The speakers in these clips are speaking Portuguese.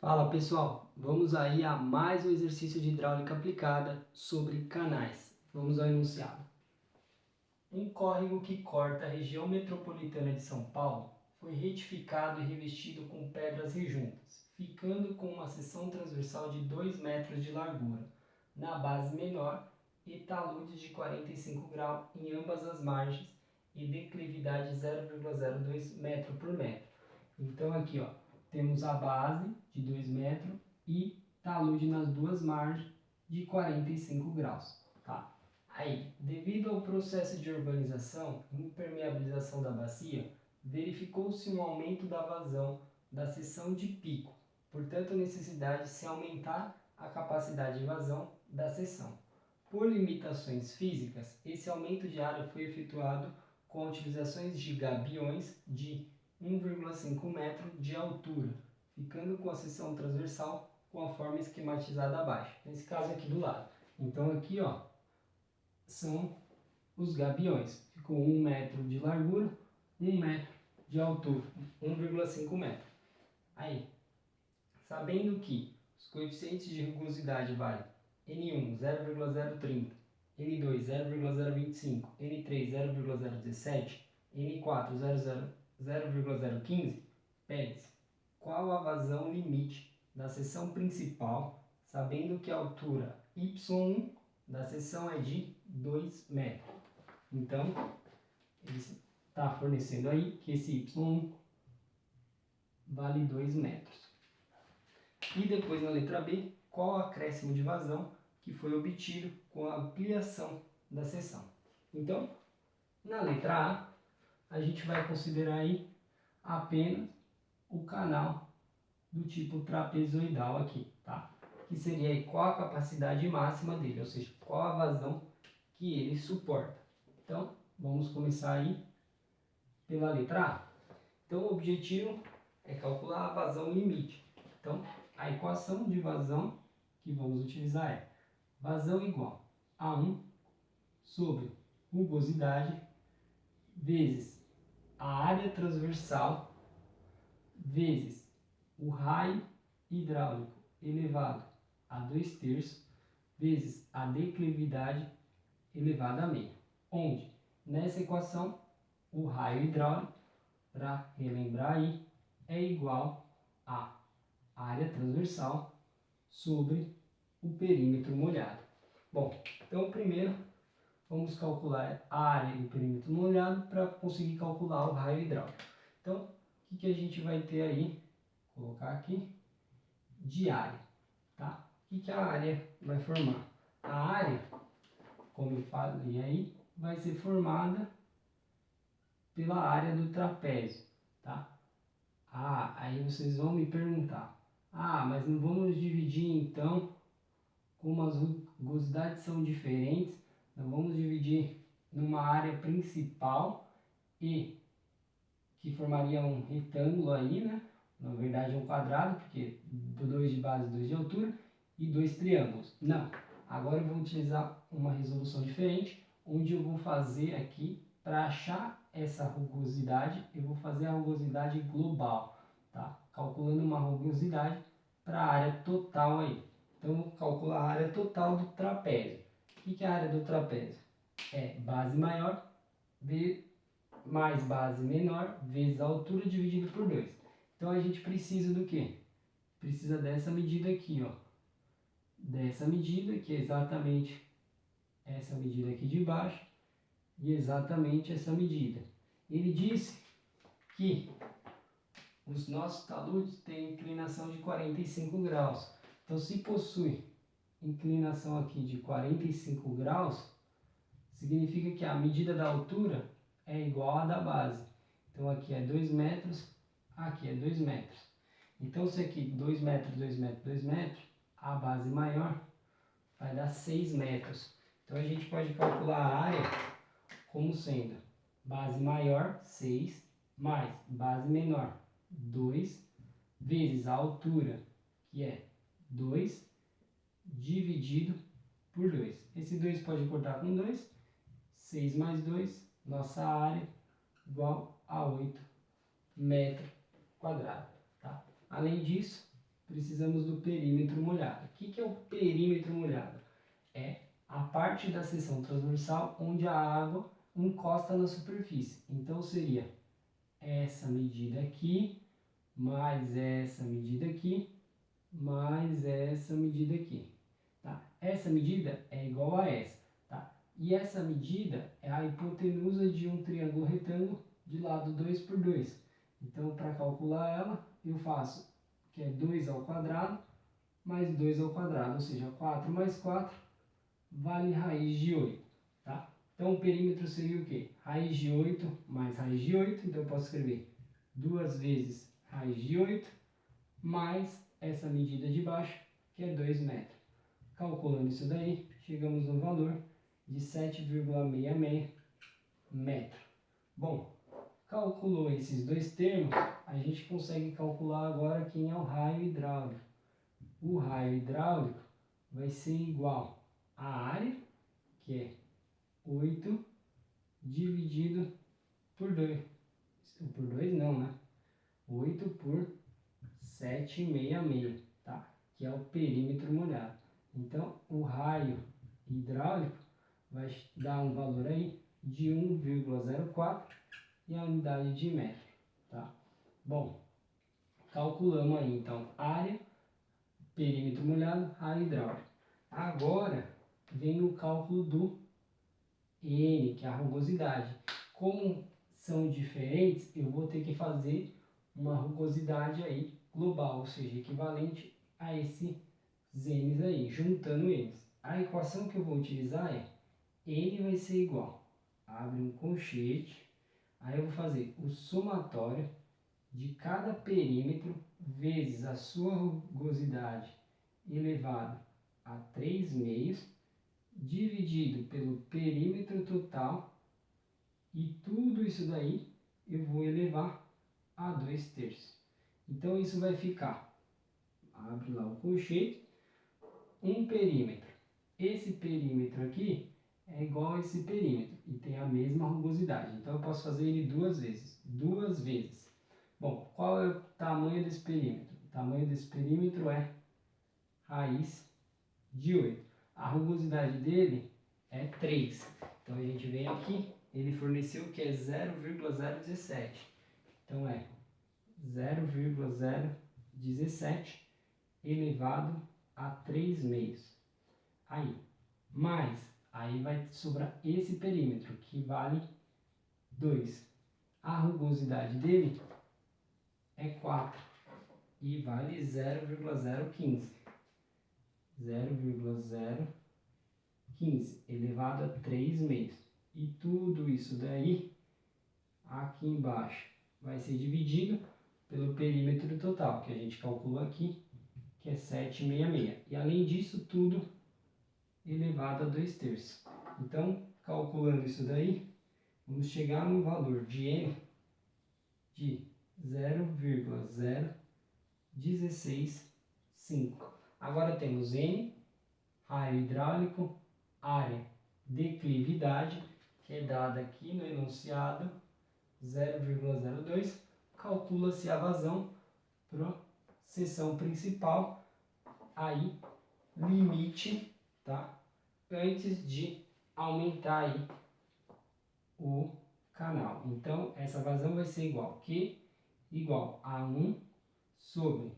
Fala pessoal, vamos aí a mais um exercício de hidráulica aplicada sobre canais. Vamos ao enunciado. Um córrego que corta a região metropolitana de São Paulo foi retificado e revestido com pedras rejuntas, ficando com uma seção transversal de 2 metros de largura, na base menor e taludes de 45 graus em ambas as margens e declividade 0,02 metro por metro. Então aqui ó, temos a base de 2 metros e talude nas duas margens de 45 graus. Tá? Aí, devido ao processo de urbanização e impermeabilização da bacia, verificou-se um aumento da vazão da seção de pico, portanto a necessidade de se aumentar a capacidade de vazão da seção. Por limitações físicas, esse aumento de área foi efetuado com utilizações de gabiões de 1,5 metro de altura, ficando com a seção transversal com a forma esquematizada abaixo, nesse caso aqui do lado. Então aqui ó, são os gabiões, ficou 1 metro de largura, 1 metro de altura, 1,5 metro. Aí, sabendo que os coeficientes de rugosidade valem N1 0,030, N2 0,025, N3 0,017, N4 0,015, pede-se qual a vazão limite da seção principal, sabendo que a altura Y1 da seção é de 2 metros. Então, ele está fornecendo aí que esse Y1 vale 2 metros. E depois na letra B, qual o acréscimo de vazão que foi obtido com a ampliação da seção. Então, na letra A gente vai considerar aí apenas o canal do tipo trapezoidal aqui, tá? Que seria aí qual a capacidade máxima dele, ou seja, qual a vazão que ele suporta. Então, vamos começar aí pela letra A. Então, o objetivo é calcular a vazão limite. Então, a equação de vazão que vamos utilizar é vazão igual a 1 sobre rugosidade vezes a área transversal vezes o raio hidráulico elevado a 2/3 vezes a declividade elevada a meio, onde nessa equação o raio hidráulico, para relembrar aí, é igual a área transversal sobre o perímetro molhado. Bom, então primeiro vamos calcular a área do perímetro molhado para conseguir calcular o raio hidráulico. Então, o que a gente vai ter aí? Vou colocar aqui de área, tá? O que a área vai formar? A área, como eu falei aí, vai ser formada pela área do trapézio, tá? Aí vocês vão me perguntar, mas não vamos dividir então, como as rugosidades são diferentes, nós vamos dividir numa área principal e que formaria um retângulo aí, né? Na verdade é um quadrado, porque 2 de base, 2 de altura, e 2 triângulos. Não, agora eu vou utilizar uma resolução diferente, onde eu vou fazer aqui, para achar essa rugosidade, eu vou fazer a rugosidade global, tá? Calculando uma rugosidade para a área total aí. Então, eu vou calcular a área total do trapézio. O que é a área do trapézio? É base maior mais base menor vezes a altura dividido por 2. Então a gente precisa do quê? Precisa dessa medida aqui, ó. Dessa medida, que é exatamente essa medida aqui de baixo, e exatamente essa medida. Ele disse que os nossos taludes têm inclinação de 45 graus. Então, se possui inclinação aqui de 45 graus, significa que a medida da altura é igual à da base. Então, aqui é 2 metros, aqui é 2 metros. Então, se aqui 2 metros, 2 metros, 2 metros, a base maior vai dar 6 metros. Então, a gente pode calcular a área como sendo base maior, 6, mais base menor, 2, vezes a altura, que é 2, dividido por 2. Esse 2 pode cortar com 2, 6 mais 2, nossa área igual a 8 metros quadrados. Tá? Além disso, precisamos do perímetro molhado. O que é o perímetro molhado? É a parte da seção transversal onde a água encosta na superfície. Então seria essa medida aqui, mais essa medida aqui, mais essa medida aqui. Tá? Essa medida é igual a essa. Tá? E essa medida é a hipotenusa de um triângulo retângulo de lado 2 por 2. Então, para calcular ela, eu faço que é 2 ao quadrado mais 2 ao quadrado, ou seja, 4 mais 4 vale raiz de 8. Tá? Então, o perímetro seria o quê? Raiz de 8 mais raiz de 8. Então, eu posso escrever 2 vezes raiz de 8 mais essa medida de baixo, que é 2 metros. Calculando isso daí, chegamos no valor de 7,66 metros. Bom, calculou esses dois termos, a gente consegue calcular agora quem é o raio hidráulico. O raio hidráulico vai ser igual à área, que é 8 dividido por 2. Por 2 não, né? 8 por 766, tá? Que é o perímetro molhado. Então, o raio hidráulico vai dar um valor aí de 1,04 e a unidade de metro, tá? Bom, calculamos aí então área, perímetro molhado, raio hidráulico. Agora vem o cálculo do N, que é a rugosidade. Como são diferentes, eu vou ter que fazer uma rugosidade aí global, ou seja, equivalente a esses N's aí, juntando eles. A equação que eu vou utilizar é N vai ser igual, abre um colchete, aí eu vou fazer o somatório de cada perímetro vezes a sua rugosidade elevado a 3 meios, dividido pelo perímetro total, e tudo isso daí eu vou elevar a 2/3. Então isso vai ficar, abre lá o colchete, um perímetro. Esse perímetro aqui é igual a esse perímetro e tem a mesma rugosidade. Então eu posso fazer ele duas vezes. Duas vezes. Bom, qual é o tamanho desse perímetro? O tamanho desse perímetro é raiz de 8. A rugosidade dele é 3. Então a gente vem aqui, ele forneceu que é 0,017. Então é 0,017 elevado a 3 meios. Aí vai sobrar esse perímetro, que vale 2. A rugosidade dele é 4 e vale 0,015. 0,015 elevado a 3 meios. E tudo isso daí, aqui embaixo, vai ser dividido pelo perímetro total, que a gente calculou aqui, que é 766. E além disso, tudo elevado a 2/3. Então, calculando isso daí, vamos chegar no valor de N de 0,0165. Agora temos N, raio hidráulico, área, declividade, que é dada aqui no enunciado, 0,02. Calcula-se a vazão para seção principal, aí limite, tá? Antes de aumentar aí o canal. Então, essa vazão vai ser igual a 1 sobre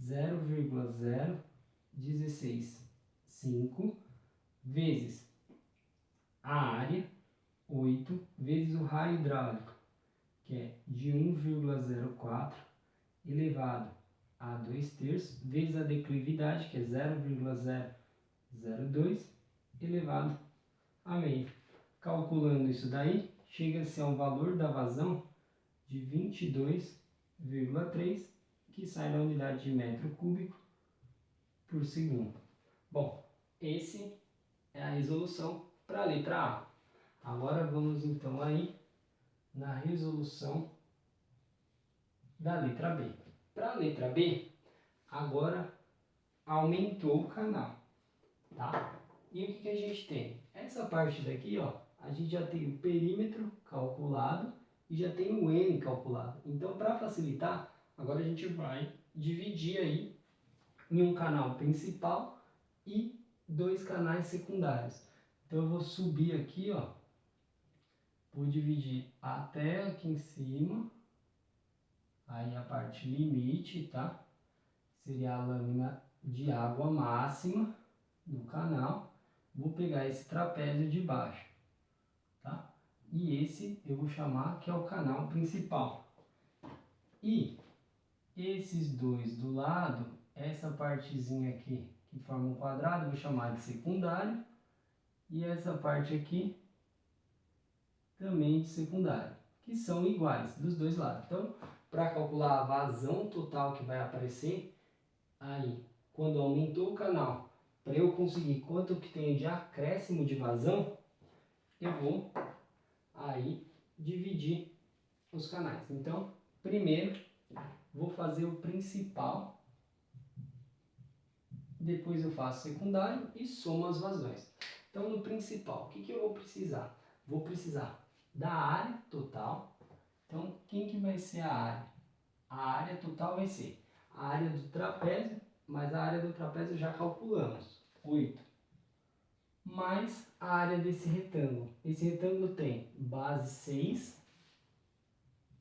0,0165 vezes a área, 8, vezes o raio hidráulico, que é de 1,04 elevado a 2/3, vezes a declividade, que é 0,002 elevado a meio. Calculando isso daí, chega-se a um valor da vazão de 22,3, que sai na unidade de metro cúbico por segundo. Bom, esse é a resolução para a letra A. Agora vamos então aí na resolução da letra B. Para a letra B, agora aumentou o canal, tá? E o que a gente tem? Essa parte daqui, ó, a gente já tem o perímetro calculado e já tem o N calculado. Então, para facilitar, agora a gente vai dividir aí em um canal principal e 2 canais secundários. Então eu vou subir aqui, ó, vou dividir até aqui em cima, aí a parte limite, tá? Seria a lâmina de água máxima do canal. Vou pegar esse trapézio de baixo, tá? E esse eu vou chamar que é o canal principal. E esses dois do lado, essa partezinha aqui que forma um quadrado, eu vou chamar de secundário. E essa parte aqui também de secundário, que são iguais dos dois lados. Então, para calcular a vazão total que vai aparecer, aí, quando aumentou o canal, para eu conseguir quanto que tem de acréscimo de vazão, eu vou aí dividir os canais. Então, primeiro, vou fazer o principal, depois eu faço secundário e somo as vazões. Então, no principal, o que eu vou precisar? Vou precisar da área total. Então, quem que vai ser a área? A área total vai ser a área do trapézio, mas a área do trapézio já calculamos, 8. Mais a área desse retângulo. Esse retângulo tem base 6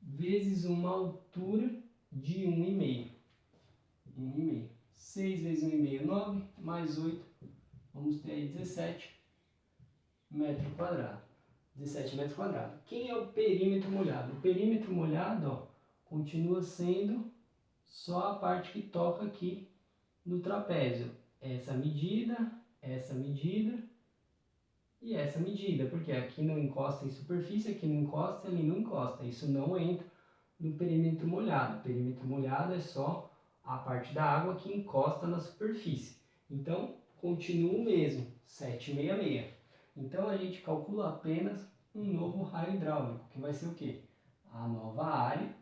vezes uma altura de 1,5. 1,5. 6 vezes 1,5, 9, mais 8, vamos ter aí 17 metros quadrados. 17 metros quadrados. Quem é o perímetro molhado? O perímetro molhado, ó, continua sendo só a parte que toca aqui no trapézio. Essa medida e essa medida, porque aqui não encosta em superfície, aqui não encosta, ali não encosta. Isso não entra no perímetro molhado. O perímetro molhado é só a parte da água que encosta na superfície. Então, continua o mesmo, 766. Então, a gente calcula apenas um novo raio hidráulico, que vai ser o quê? A nova área,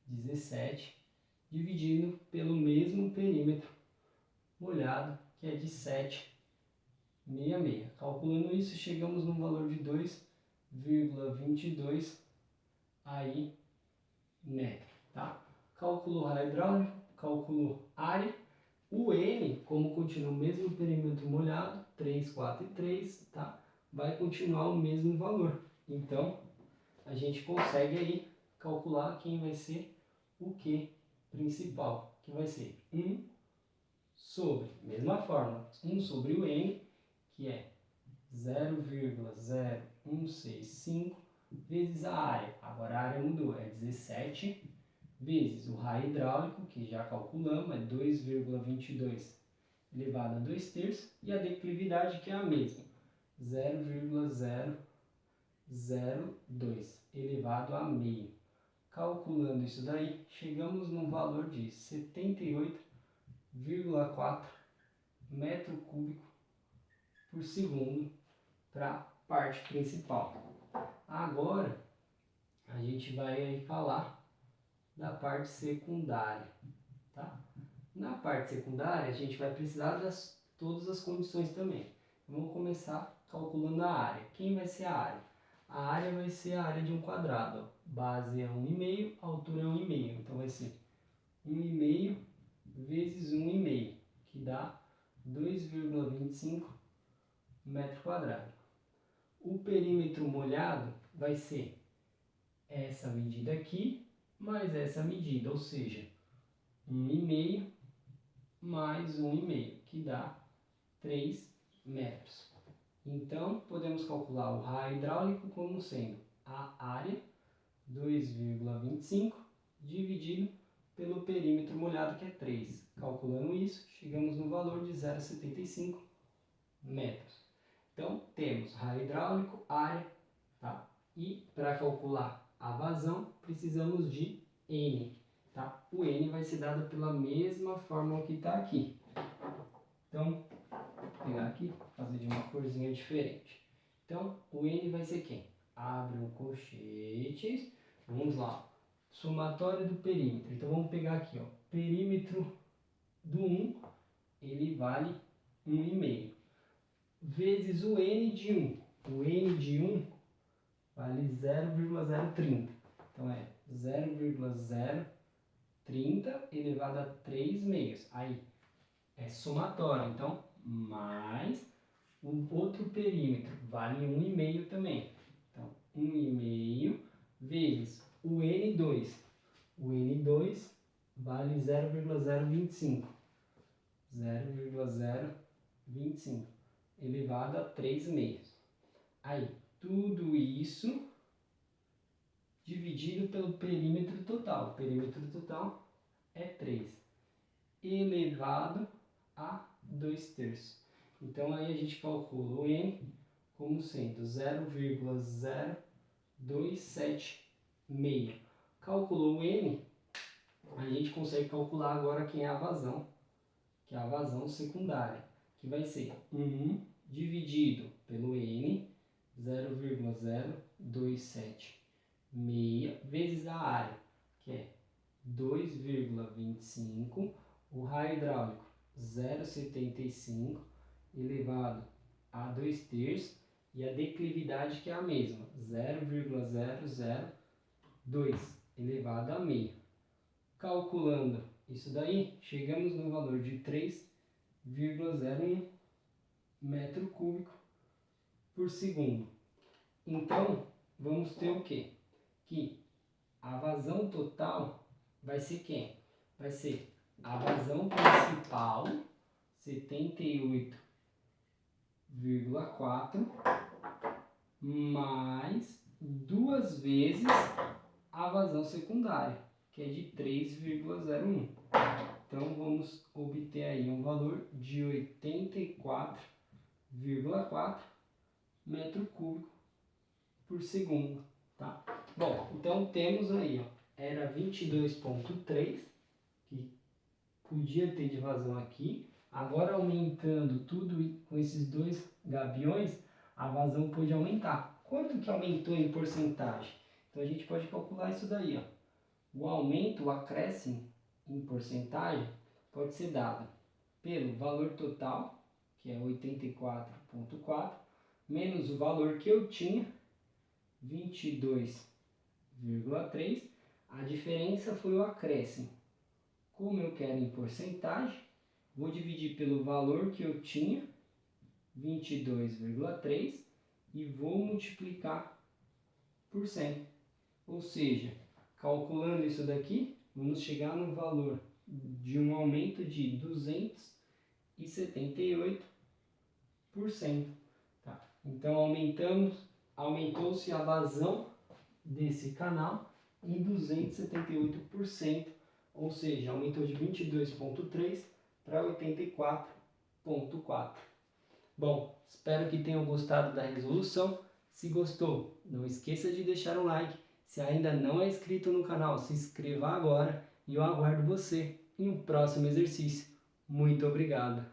17, dividido pelo mesmo perímetro molhado, que é de 766. Calculando isso, chegamos num valor de 2,22 aí metro, tá? Calculou raio hidráulico, calculou área. O N, como continua o mesmo perímetro molhado, 3, 4 e 3, tá? Vai continuar o mesmo valor. Então, a gente consegue aí calcular quem vai ser o Q principal, que vai ser 1 sobre, mesma fórmula, 1 sobre o N, que é 0,0165 vezes a área. Agora a área mudou, é 17 vezes o raio hidráulico, que já calculamos, é 2,22 elevado a 2 terços, e a declividade, que é a mesma, 0,002 elevado a meio. Calculando isso daí, chegamos num valor de 78,4 metro cúbico por segundo para a parte principal. Agora, a gente vai aí falar da parte secundária, tá? Na parte secundária, a gente vai precisar das todas as condições também. Vamos começar calculando a área. Quem vai ser a área? A área vai ser a área de um quadrado. Ó. Base é 1,5, altura é 1,5. Então vai ser 1,5 vezes 1,5, que dá 2,25 metro quadrado. O perímetro molhado vai ser essa medida aqui, mais essa medida, ou seja, 1,5 mais 1,5, que dá 3 metros. Então, podemos calcular o raio hidráulico como sendo a área, 2,25, dividido pelo perímetro molhado, que é 3. Calculando isso, chegamos no valor de 0,75 metros. Então, temos raio hidráulico, área, tá? E para calcular a vazão, precisamos de N. Tá? O N vai ser dado pela mesma fórmula que está aqui. Então, vou pegar aqui, fazer de uma corzinha diferente. Então, o N vai ser quem? Abre um colchete. Vamos lá. Somatório do perímetro. Então, vamos pegar aqui, ó. Perímetro do 1, ele vale 1,5. Vezes o N de 1. O N de 1 vale 0,030. Então, é 0,030 elevado a 3 meios. Aí, é somatório, então mais o outro perímetro vale 1,5 também. Então, 1,5 vezes o N2. O N2 vale 0,025. 0,025 elevado a 3 meios. Aí, tudo isso dividido pelo perímetro total. O perímetro total é 3 elevado a 2/3. Então, aí a gente calcula o N como sendo 0,0276. Calculou o N, a gente consegue calcular agora quem é a vazão, que é a vazão secundária, que vai ser 1 dividido pelo N, 0,027 meia, vezes a área, que é 2,25, o raio hidráulico 0,75 elevado a 2/3 e a declividade que é a mesma, 0,002 elevado a meia. Calculando isso daí, chegamos no valor de 3,01 metro cúbico por segundo. Então, vamos ter o quê? Que a vazão total vai ser quem? Vai ser a vazão principal, 78,4, mais 2 vezes a vazão secundária, que é de 3,01. Então, vamos obter aí um valor de 84,4 metro cúbico por segundo, tá? Bom, então temos aí, ó, era 22,3 que podia ter de vazão aqui. Agora aumentando tudo com esses dois gabiões, a vazão pode aumentar. Quanto que aumentou em porcentagem? Então a gente pode calcular isso daí, ó. O aumento, o acréscimo em porcentagem pode ser dado pelo valor total, que é 84,4, menos o valor que eu tinha, 22,3. A diferença foi o acréscimo. Como eu quero em porcentagem, vou dividir pelo valor que eu tinha, 22,3, e vou multiplicar por 100. Ou seja, calculando isso daqui, vamos chegar no valor de um aumento de 278%. Tá? Então, aumentou-se a vazão desse canal em 278%, ou seja, aumentou de 22,3 para 84,4. Bom, espero que tenham gostado da resolução. Se gostou, não esqueça de deixar um like. Se ainda não é inscrito no canal, se inscreva agora e eu aguardo você em um próximo exercício. Muito obrigado!